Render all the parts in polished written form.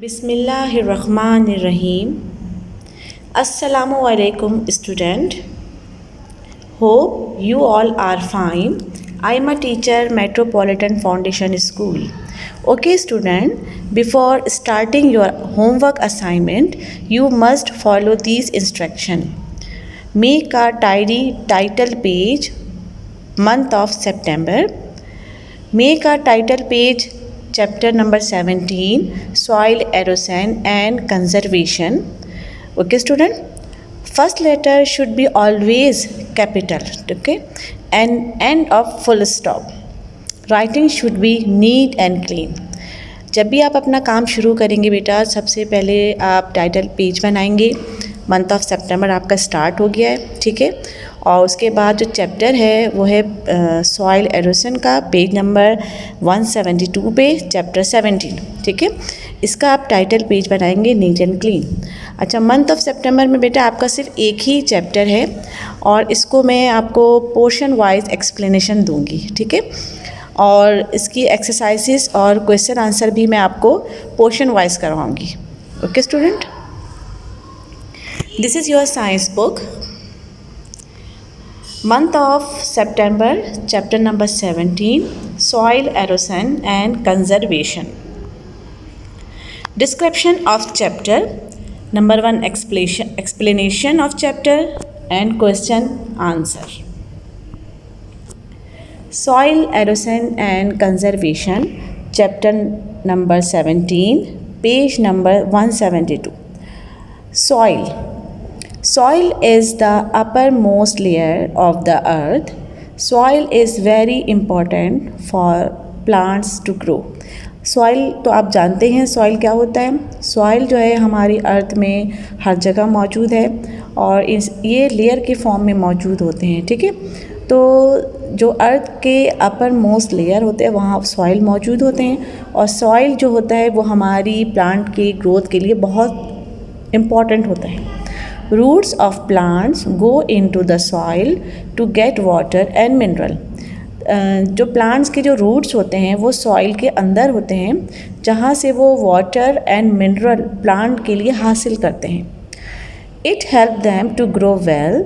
Bismillahirrahmanirrahim. Assalamu alaikum student. Hope you all are fine. I am a teacher Metropolitan Foundation School. Okay student, before starting your homework assignment, you must follow these instructions. Make a tidy title page month of September. Make a title page chapter number 17, soil erosion and conservation. Okay student, first letter should be always capital, okay, and end of full stop. Writing should be neat and clean. जब भी आप अपना काम शुरू करेंगे बेटा, सबसे पहले आप टाइटल पेज बनाएंगे। मंथ ऑफ सितंबर आपका स्टार्ट हो गया है, ठीक है। और उसके बाद जो चैप्टर है वो है सॉइल एरोशन का, पेज नंबर 172 पे चैप्टर 17, ठीक है। इसका आप टाइटल पेज बनाएंगे नीट एंड क्लीन। अच्छा, मंथ ऑफ सितंबर में बेटा आपका सिर्फ एक ही चैप्टर है और इसको मैं आपको पोर्शन वाइज एक्सप्लेनेशन दूंगी, ठीक है। और इसकी एक्सरसाइजेस और क्वेश्चन आंसर भी मैं आपको पोर्शन वाइज करवाऊंगी। Okay student, this is your science book, month of September, chapter number 17, soil erosion and conservation. Description of chapter number 1, explanation of chapter and question answer. Soil erosion and conservation, chapter number 17, page number 172. Soil is the uppermost layer of the earth. Soil is very important for plants to grow. Soil तो आप जानते हैं soil क्या होता है। Soil जो है हमारी अर्थ में हर जगह मौजूद है और ये लेयर के फॉर्म में मौजूद होते हैं, ठीक है। तो जो अर्थ के अपर मोस्ट लेयर होते हैं वहाँ सॉइल मौजूद होते हैं और सॉइल जो होता है वो हमारी प्लांट के ग्रोथ के लिए बहुत इम्पॉर्टेंट होता है। Roots of plants go into the soil to get water and mineral. जो प्लांट्स के जो रूट्स होते हैं वो सॉइल के अंदर होते हैं जहाँ से वो वाटर एंड मिनरल प्लांट के लिए हासिल करते हैं। It helps them to grow well.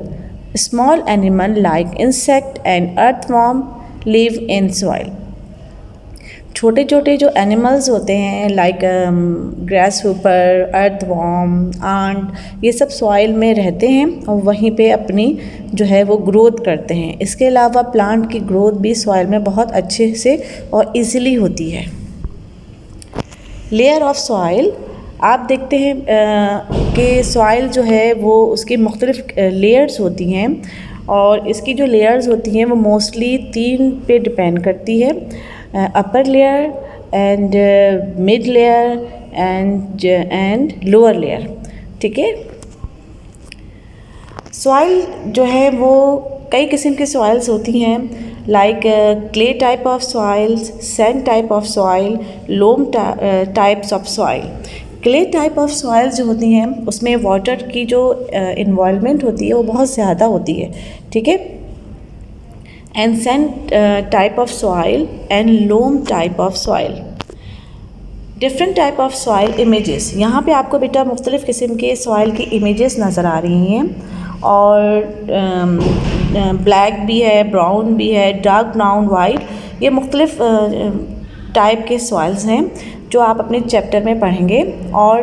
Small animal like insect and earthworm live in soil. छोटे छोटे जो एनिमल्स होते हैं like grasshopper, earthworm, ant, ये सब सॉइल में रहते हैं और वहीं पे अपनी जो है वो ग्रोथ करते हैं। इसके अलावा प्लांट की ग्रोथ भी सॉइल में बहुत अच्छे से और इजीली होती है। लेयर ऑफ सॉइल, आप देखते हैं कि सॉइल जो है वो उसकी मुख्तलिफ लेयर्स होती हैं और इसकी जो लेयर्स होती हैं वो मोस्टली 3 पे डिपेंड करती है, upper layer and mid layer and lower layer, ठीक है। सॉइल जो है वो कई किस्म की सॉइल्स होती हैं like clay type of soils, sand type of soil, loam types of soil. Clay type of soil जो होती हैं उसमें वाटर की जो इन्वॉल्वमेंट होती है वो बहुत ज़्यादा होती है, ठीक है। and sand type of soil and loam type of soil. Different type of soil images. यहाँ पे आपको बेटा मुख्तलिफ़ किस्म के सॉइल की इमेजेस नज़र आ रही हैं और ब्लैक भी है, ब्राउन भी है, डार्क ब्राउन, वाइट, ये मुख्तलिफ़ टाइप के सॉइल्स हैं जो आप अपने चैप्टर में पढ़ेंगे। और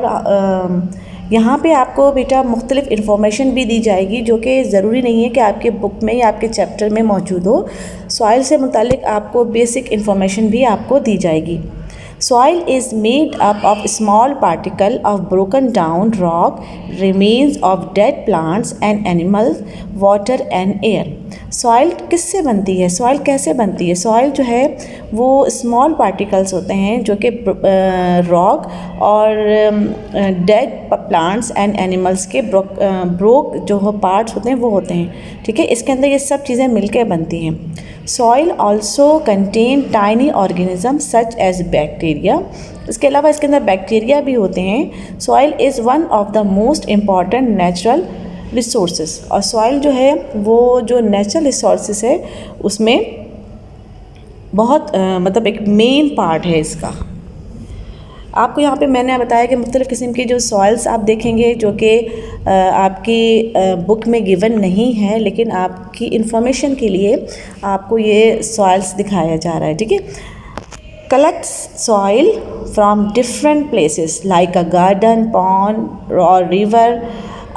यहाँ पे आपको बेटा मुख्तलिफ इन्फॉर्मेशन भी दी जाएगी जो कि ज़रूरी नहीं है कि आपके बुक में या आपके चैप्टर में मौजूद हो। सॉइल से मुतालिक आपको बेसिक इन्फॉर्मेशन भी आपको दी जाएगी। Soil is made up of small particle of broken down rock, remains of dead plants and animals, water and air. Soil किससे बनती है, सॉइल कैसे बनती है? सॉइल जो है वो स्मॉल पार्टिकल्स होते हैं जो कि रॉक और डेड प्लांट्स एंड एनिमल्स के ब्रोक जो हो पार्ट्स होते हैं वो होते हैं, ठीक है। इसके अंदर ये सब चीज़ें मिलकर बनती हैं। Soil also contain tiny organism such as bacteria. इसके अलावा इसके अंदर बैक्टीरिया भी होते हैं। Soil is one of the most important natural resources. और सॉइल जो है वो जो नेचुरल रिसोर्सेज है उसमें बहुत मतलब एक मेन पार्ट है इसका। आपको यहाँ पे मैंने बताया कि मुख्तलिफ़ किस्म की जो सॉइल्स आप देखेंगे जो कि आपकी बुक में गिवन नहीं है, लेकिन आपकी इंफॉर्मेशन के लिए आपको ये सॉइल्स दिखाया जा रहा है, ठीक है। Collects soil from different places like a garden, pond और रिवर,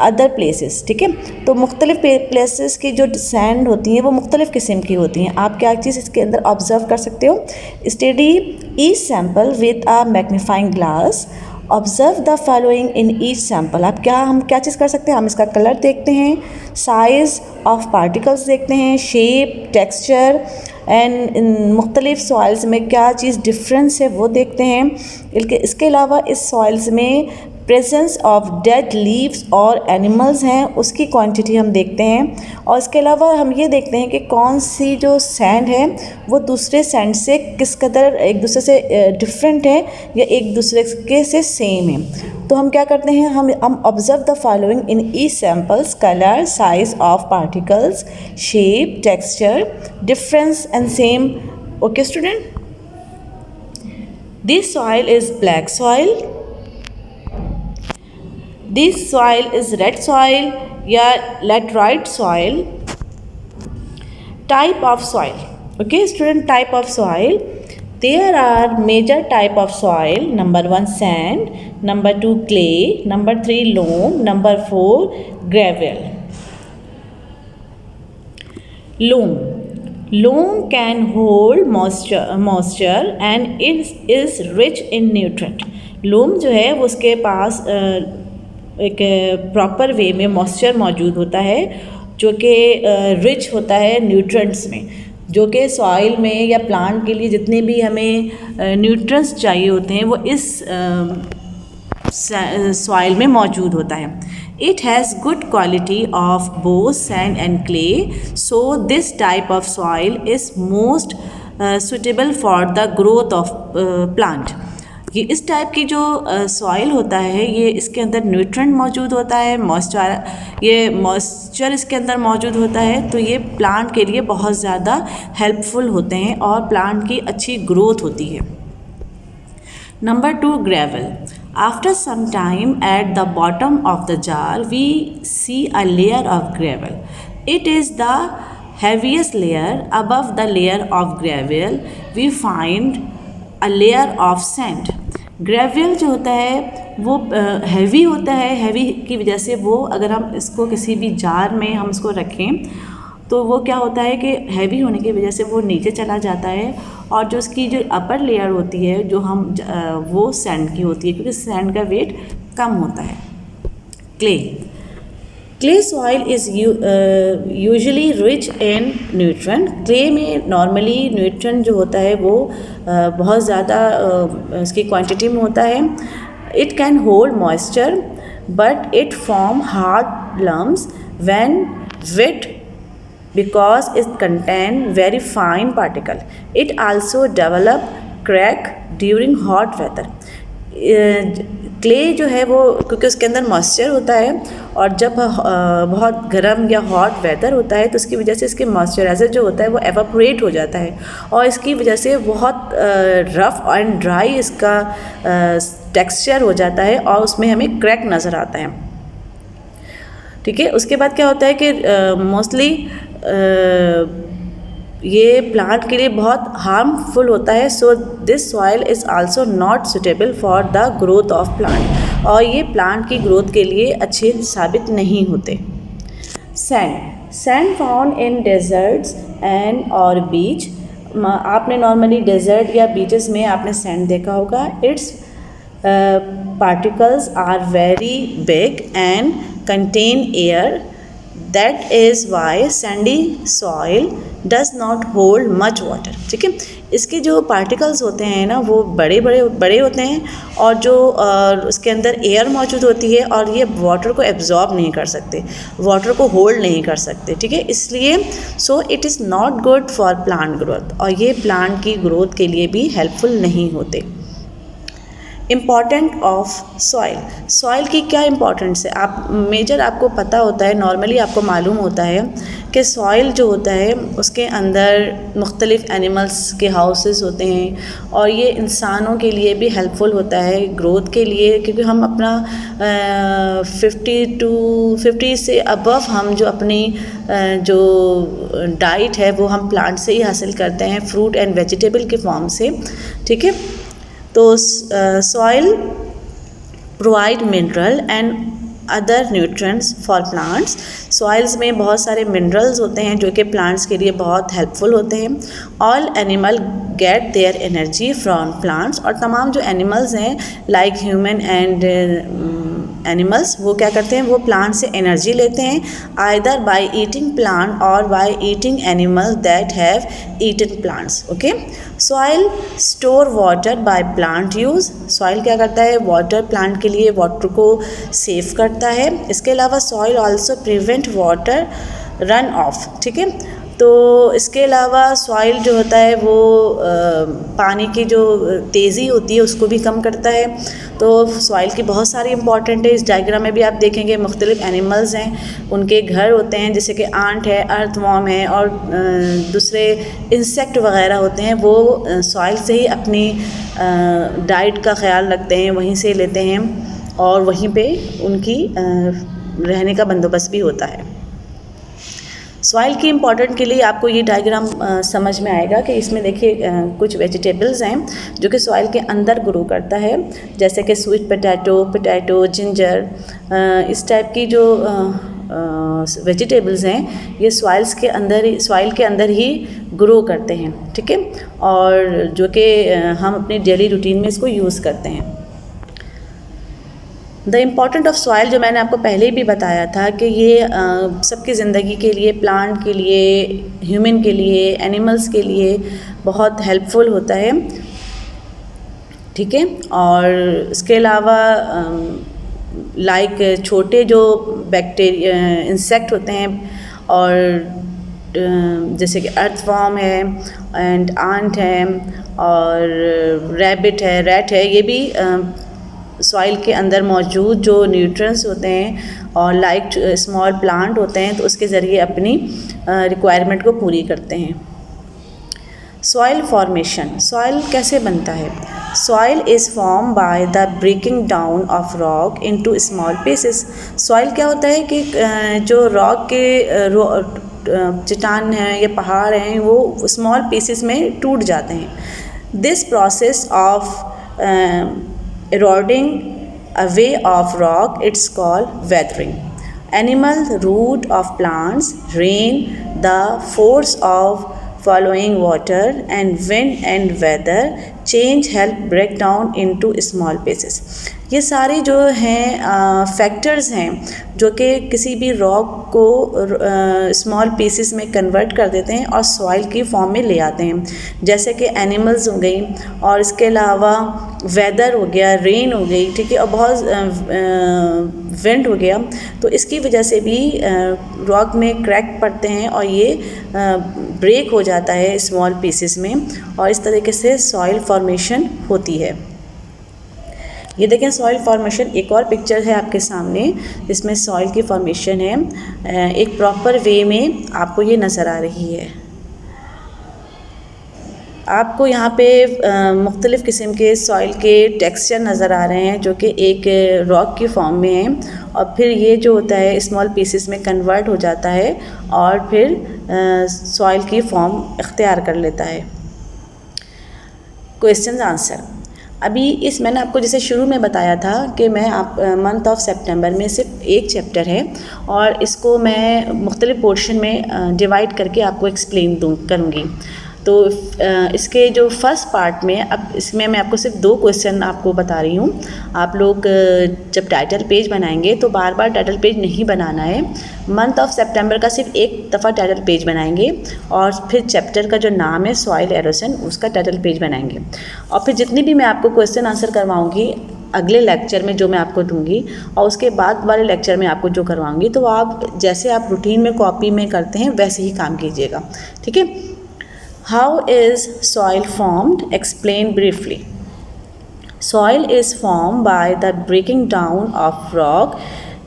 अदर प्लेसेस, ठीक है। तो मुख्तलिफ प्लेसेस की जो सैंड होती हैं वो मुख्तलिफ़ किस्म की होती हैं। आप क्या चीज़ इसके अंदर ऑब्ज़र्व कर सकते हो, study each sample with a magnifying glass, observe the following in each sample. हम क्या चीज़ कर सकते हैं, हम इसका कलर देखते हैं, साइज़ ऑफ पार्टिकल्स देखते हैं, शेप, टेक्सचर एंड मुख्तलिफ सॉइल्स में क्या चीज़ डिफरेंस है वो देखते हैं। इसके अलावा इस सॉइल्स में प्रेजेंस ऑफ डेड लीव्स और एनिमल्स हैं उसकी क्वांटिटी हम देखते हैं। और इसके अलावा हम ये देखते हैं कि कौन सी जो सैंड है वो दूसरे सैंड से किस कदर एक दूसरे से डिफरेंट है या एक दूसरे के से सेम है। तो हम क्या करते हैं, हम observe the following in each samples, colour, size of particles, shape, texture, difference and same. Okay student, this soil is black soil, this soil is red soil या laterite soil. Type of soil, okay student, type of soil, there are major type of soil. Number 1 sand, number 2 clay, number 3 loam, number 4 gravel. Loam can hold moisture and it is rich in nutrient. loam जो है वो उसके पास एक proper way में moisture मौजूद होता है जो कि रिच होता है न्यूट्रिएंट्स में, जो कि सॉइल में या प्लांट के लिए जितने भी हमें न्यूट्रिएंट्स चाहिए होते हैं वो इस सॉइल में मौजूद होता है। It has good quality of both sand and clay, so this type of soil is most suitable for the growth of plant. ये इस टाइप की जो सॉइल होता है ये इसके अंदर न्यूट्रिएंट मौजूद होता है, मॉइस्चर इसके अंदर मौजूद होता है, तो ये प्लांट के लिए बहुत ज़्यादा हेल्पफुल होते हैं और प्लांट की अच्छी ग्रोथ होती है। Number 2 gravel. After some time at the bottom of the jar we see a layer of gravel. It is the heaviest layer. Above the layer of gravel we find a layer of sand. Gabriel जो होता है वो heavy होता है, heavy की वजह से वो अगर हम इसको किसी भी जार में हम इसको रखें तो वो क्या होता है कि हैवी होने की वजह से वो नीचे चला जाता है और जो उसकी जो अपर लेयर होती है जो हम वो सैंड की होती है क्योंकि सैंड का वेट कम होता है। Clay soil is usually rich in nutrient. Clay में नॉर्मली न्यूट्रिएंट जो होता है वो बहुत ज़्यादा इसकी क्वांटिटी में होता है। It can hold moisture but it form hard lumps when wet because it contain very fine particle. It also develop crack during hot weather. Clay जो है वो क्योंकि उसके अंदर मॉइस्चर होता है और जब बहुत गर्म या हॉट वेदर होता है तो उसकी वजह से इसके मॉइस्चराइज़र जो होता है वो एवापोरेट हो जाता है और इसकी वजह से बहुत रफ़ एंड ड्राई इसका टेक्सचर हो जाता है और उसमें हमें क्रैक नज़र आता है। ठीक है, उसके बाद क्या होता है कि मोस्टली ये प्लांट के लिए बहुत हार्मफुल होता है। So this soil is also not suitable for the growth of plant और ये प्लांट की ग्रोथ के लिए अच्छे साबित नहीं होते। Sand found in desserts and और बीच। आपने नॉर्मली डेजर्ट या बीचेस में आपने सैंड देखा होगा। It's particles are very big and contain air. That is why sandy soil does not hold much water. ठीक है, इसके जो पार्टिकल्स होते हैं ना वो बड़े होते हैं और जो उसके अंदर एयर मौजूद होती है और ये वाटर को एब्जॉर्ब नहीं कर सकते, वाटर को होल्ड नहीं कर सकते। ठीक है, इसलिए so it is not good for plant growth और ये प्लांट की ग्रोथ के लिए भी हेल्पफुल नहीं होते। इम्पॉर्टेंट ऑफ सॉइल की क्या इम्पोर्टेंस है? आप मेजर आपको पता होता है, नॉर्मली आपको मालूम होता है कि सॉइल जो होता है उसके अंदर मुख्तलिफ़ एनिमल्स के हाउसेस होते हैं और ये इंसानों के लिए भी हेल्पफुल होता है ग्रोथ के लिए, क्योंकि हम अपना 50 से अबव हम जो अपनी जो डाइट है वो हम प्लांट से ही हासिल करते हैं, फ्रूट एंड वेजिटेबल के फॉर्म से। ठीक है, तो soil provide mineral and other nutrients for plants. Soils में बहुत सारे मिनरल्स होते हैं जो कि प्लांट्स के लिए बहुत हेल्पफुल होते हैं। All animal gate their energy from plants, और तमाम जो एनिमल्स हैं लाइक ह्यूमन एंड एनिमल्स वो क्या करते हैं, वो प्लांट से एनर्जी लेते हैं, आइदर बाय ईटिंग प्लांट और by eating animals that have eaten plants. Okay, soil store water by plant use. Soil क्या करता है, वाटर प्लांट के लिए वाटर को सेव करता है। इसके अलावा soil also prevent water run of. ठीक है, तो इसके अलावा सॉइल जो होता है वो पानी की जो तेज़ी होती है उसको भी कम करता है। तो सॉइल की बहुत सारी इंपॉर्टेंट है। इस डायग्राम में भी आप देखेंगे मुख्तलिफ एनिमल्स हैं, उनके घर होते हैं, जैसे कि आंट है, अर्थवॉर्म है और दूसरे इंसेक्ट वगैरह होते हैं, वो सॉइल से ही अपनी डाइट का ख्याल रखते हैं, वहीं से लेते हैं और वहीं पे उनकी रहने का बंदोबस्त भी होता है। सॉइल की इम्पॉर्टेंट के लिए आपको ये डायग्राम समझ में आएगा कि इसमें देखिए कुछ वेजिटेबल्स हैं जो कि सॉइल के अंदर ग्रो करता है, जैसे कि स्वीट पोटैटो, जिंजर, इस टाइप की जो वेजिटेबल्स हैं ये सॉइल के अंदर ही ग्रो करते हैं। ठीक है, और जो कि हम अपनी डेली रूटीन में इसको यूज़ करते हैं। द इम्पॉर्टेंट ऑफ सॉइल, जो मैंने आपको पहले भी बताया था कि ये सबकी ज़िंदगी के लिए, प्लांट के लिए, ह्यूमन के लिए, एनिमल्स के लिए बहुत हेल्पफुल होता है। ठीक है, और इसके अलावा लाइक छोटे जो बैक्टीरिया इंसेक्ट होते हैं और जैसे कि अर्थवॉर्म है एंड आंट है और रैट है, ये भी सॉइल के अंदर मौजूद जो न्यूट्रिएंट्स होते हैं और लाइक स्मॉल प्लांट होते हैं तो उसके ज़रिए अपनी रिक्वायरमेंट को पूरी करते हैं। सॉइल फॉर्मेशन, सॉइल कैसे बनता है? Soil is form by the breaking down of rock into small pieces. Soil क्या होता है कि जो रॉक के चट्टान हैं या पहाड़ हैं वो स्मॉल पीसेस में टूट जाते हैं। This process of eroding away of rock, it's called weathering. Animal root of plants, rain, the force of following water and wind and weather change help break down into small pieces. ये सारी जो हैं factors हैं जो कि किसी भी rock को स्मॉल पीसेस में कन्वर्ट कर देते हैं और सॉइल की फॉर्म में ले आते हैं, जैसे कि एनिमल्स हो गई और इसके अलावा वेदर हो गया, रेन हो गई, ठीक है, और बहुत विंड हो गया। तो इसकी वजह से भी रॉक में क्रैक पड़ते हैं और ये ब्रेक हो जाता है स्मॉल पीसेस में और इस तरीके से सॉइल फॉर्मेशन होती है। ये देखें सॉइल फॉर्मेशन, एक और पिक्चर है आपके सामने जिसमें सॉइल की फॉर्मेशन है, एक प्रॉपर वे में आपको ये नज़र आ रही है। आपको यहाँ पे मुख्तलिफ़ किस्म के सॉइल के टेक्सचर नज़र आ रहे हैं जो कि एक रॉक की फॉर्म में हैं और फिर ये जो होता है स्मॉल पीसेस में कन्वर्ट हो जाता है और फिर सॉइल की फॉर्म इख्तियार कर लेता है। क्वेश्चन आंसर, अभी मैंने आपको जैसे शुरू में बताया था कि मैं मंथ ऑफ सितंबर में सिर्फ एक चैप्टर है और इसको मैं मुख्तलिफ़ पोर्शन में डिवाइड करके आपको एक्सप्लेन करूँगी। तो इसके जो फर्स्ट पार्ट में अब इसमें मैं आपको सिर्फ 2 क्वेश्चन आपको बता रही हूँ। आप लोग जब टाइटल पेज बनाएंगे तो बार बार टाइटल पेज नहीं बनाना है। मंथ ऑफ सितंबर का सिर्फ एक दफ़ा टाइटल पेज बनाएंगे और फिर चैप्टर का जो नाम है सॉइल एरोशन उसका टाइटल पेज बनाएंगे और फिर जितनी भी मैं आपको क्वेश्चन आंसर करवाऊँगी अगले लेक्चर में जो मैं आपको दूंगी और उसके बाद वाले लेक्चर में आपको जो करवाऊँगी तो आप जैसे आप रूटीन में कॉपी में करते हैं वैसे ही काम कीजिएगा, ठीक है। How is soil formed? Explain briefly. Soil is formed by the breaking down of rock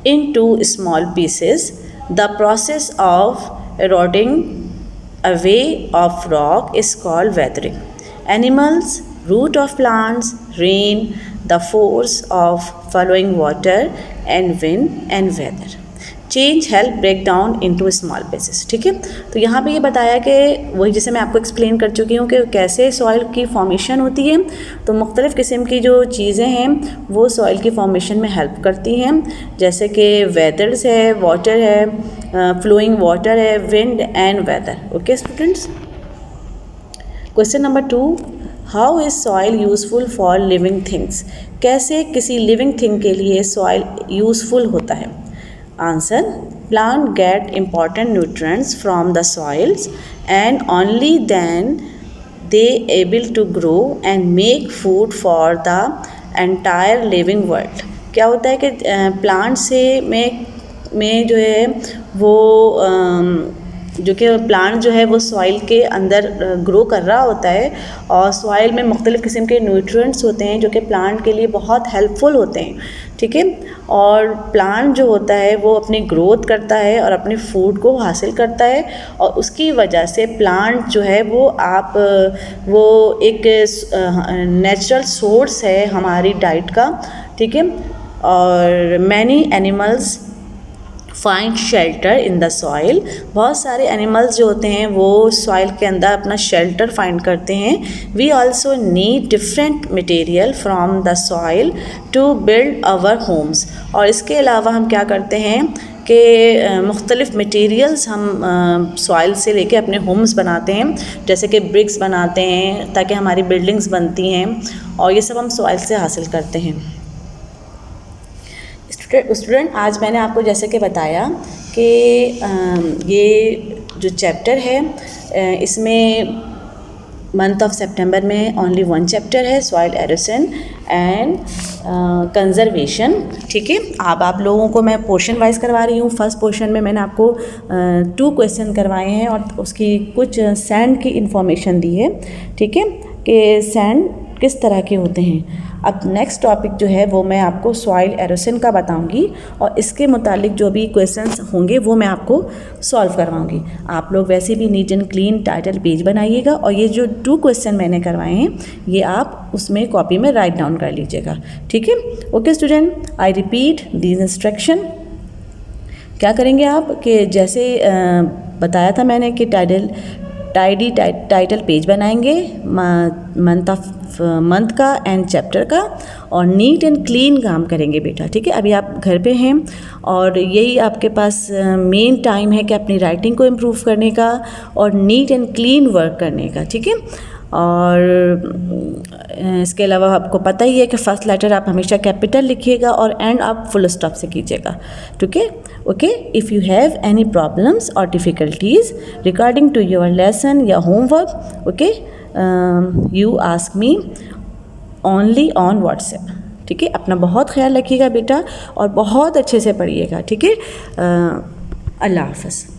into small pieces. The process of eroding away of rock is called weathering. Animals, root of plants, rain, the force of flowing water and wind and weather. Change help break down into small pieces. ठीक है, तो यहाँ पे ये बताया कि वही जैसे मैं आपको एक्सप्लेन कर चुकी हूँ कि कैसे सॉइल की फॉर्मेशन होती है. तो मुख्तलिफ़ किस्म की जो चीज़ें हैं वो सॉइल की फॉर्मेशन में हेल्प करती हैं, जैसे कि वेदर्स है, वाटर है, फ्लोइंग वाटर है, wind and weather. Okay students. Question number 2, how is soil useful for living things. कैसे किसी लिविंग थिंग के लिए सॉइल यूज़फुल होता है. Answer: plant get important nutrients from the soils and only then they able to grow and make food for the entire living world. क्या होता है कि प्लांट से में जो है वो जो कि प्लांट जो है वो सॉइल के अंदर ग्रो कर रहा होता है और सॉइल में मुख्तलिफ़ किस्म के न्यूट्रिएंट्स होते हैं जो कि प्लांट के लिए बहुत हेल्पफुल होते हैं. ठीक है, और प्लांट जो होता है वो अपनी ग्रोथ करता है और अपने फूड को हासिल करता है और उसकी वजह से प्लांट जो है वो एक नेचुरल सोर्स है हमारी डाइट का. ठीक है, और many animals find shelter in the soil. बहुत सारे एनिमल्स जो होते हैं वो सॉइल के अंदर अपना शेल्टर फाइंड करते हैं. We also need different material from the soil to build our homes. और इसके अलावा हम क्या करते हैं कि मुख्तलिफ़ मटेरियल्स हम सॉइल से लेके अपने होम्स बनाते हैं, जैसे कि ब्रिक्स बनाते हैं ताकि हमारी बिल्डिंग्स बनती हैं, और ये सब हम सॉइल से हासिल करते हैं. स्टूडेंट, आज मैंने आपको जैसे कि बताया कि ये जो चैप्टर है इसमें मंथ ऑफ सितंबर में ओनली 1 चैप्टर है, सॉइल एरोशन एंड कंजर्वेशन. ठीक है, अब आप लोगों को मैं पोर्शन वाइज करवा रही हूँ. फर्स्ट पोर्शन में मैंने आपको 2 क्वेश्चन करवाए हैं और उसकी कुछ सैंड की इंफॉर्मेशन दी है. ठीक है, कि सैंड किस तरह के होते हैं. अब नेक्स्ट टॉपिक जो है वो मैं आपको सॉइल एरोशन का बताऊंगी और इसके मुतालिक जो भी क्वेश्चंस होंगे वो मैं आपको सॉल्व करवाऊंगी. आप लोग वैसे भी neat and clean title page बनाइएगा और ये जो 2 क्वेश्चन मैंने करवाए हैं ये आप उसमें कॉपी में राइट डाउन कर लीजिएगा. ठीक है, okay student, I repeat these instruction. क्या करेंगे आप कि जैसे बताया था मैंने कि टाइटल पेज बनाएंगे मंथ का एंड चैप्टर का और नीट एंड क्लीन काम करेंगे बेटा. ठीक है, अभी आप घर पे हैं और यही आपके पास मेन टाइम है कि अपनी राइटिंग को इम्प्रूव करने का और नीट एंड क्लीन वर्क करने का. ठीक है, और इसके अलावा आपको पता ही है कि फर्स्ट लेटर आप हमेशा कैपिटल लिखिएगा और एंड आप फुल स्टॉप से कीजिएगा. ठीक है, okay. If you have any problems और difficulties regarding to your lesson या homework, okay, you ask me only on WhatsApp. ठीक है, अपना बहुत ख्याल रखिएगा बेटा और बहुत अच्छे से पढ़िएगा. ठीक है, अल्लाह हाफ़िज़.